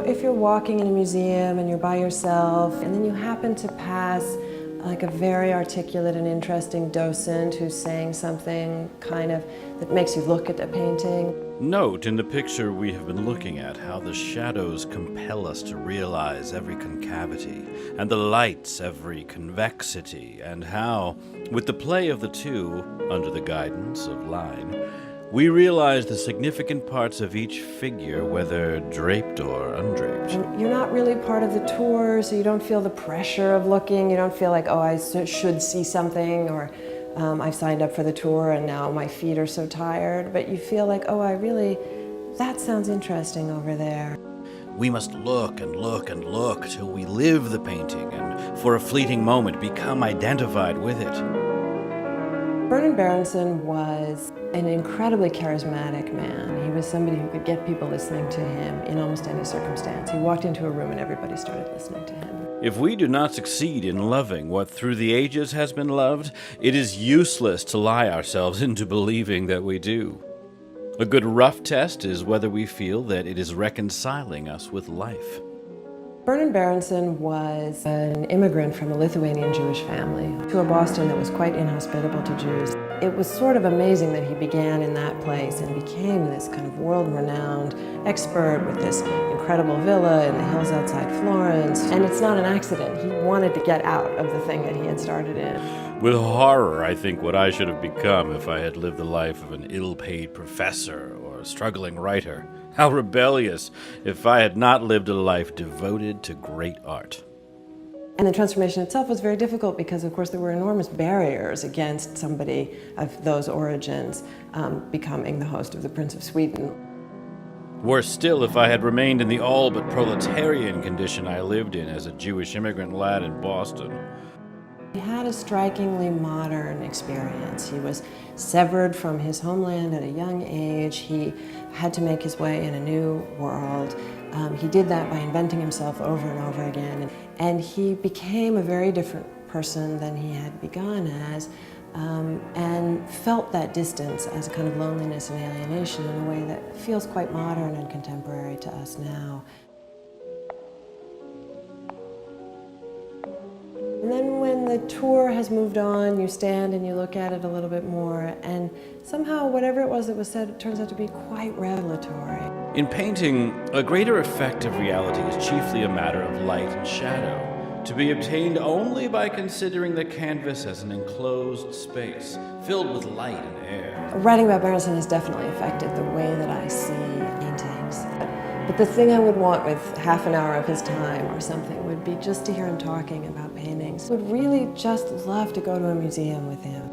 if you're walking in a museum and you're by yourself and then you happen to pass like a very articulate and interesting docent who's saying something kind of that makes you look at a painting. Note in the picture we have been looking at how the shadows compel us to realize every concavity, and the lights every convexity, and how, with the play of the two, under the guidance of line, we realize the significant parts of each figure, whether draped or undraped. And you're not really part of the tour, so you don't feel the pressure of looking. You don't feel like, oh, I should see something, or I've signed up for the tour and now my feet are so tired. But you feel like, oh, that sounds interesting over there. We must look and look and look till we live the painting and, for a fleeting moment, become identified with it. Bernard Berenson was an incredibly charismatic man. He was somebody who could get people listening to him in almost any circumstance. He walked into a room and everybody started listening to him. If we do not succeed in loving what through the ages has been loved, it is useless to lie ourselves into believing that we do. A good rough test is whether we feel that it is reconciling us with life. Bernard Berenson was an immigrant from a Lithuanian Jewish family to a Boston that was quite inhospitable to Jews. It was sort of amazing that he began in that place and became this kind of world-renowned expert with this incredible villa in the hills outside Florence. And it's not an accident. He wanted to get out of the thing that he had started in. With horror, I think what I should have become if I had lived the life of an ill-paid professor or a struggling writer. How rebellious if I had not lived a life devoted to great art. And the transformation itself was very difficult because, of course, there were enormous barriers against somebody of those origins becoming the host of the Prince of Sweden. Worse still, if I had remained in the all but proletarian condition I lived in as a Jewish immigrant lad in Boston. He had a strikingly modern experience. He was severed from his homeland at a young age. He had to make his way in a new world. He did that by inventing himself over and over again. And he became a very different person than he had begun as, and felt that distance as a kind of loneliness and alienation in a way that feels quite modern and contemporary to us now. And then when the tour has moved on, you stand and you look at it a little bit more, and somehow whatever it was that was said turns out to be quite revelatory. In painting, a greater effect of reality is chiefly a matter of light and shadow, to be obtained only by considering the canvas as an enclosed space, filled with light and air. Writing about Berenson has definitely affected the way that I see paintings. But the thing I would want with half an hour of his time or something would be just to hear him talking about paintings. I would really just love to go to a museum with him.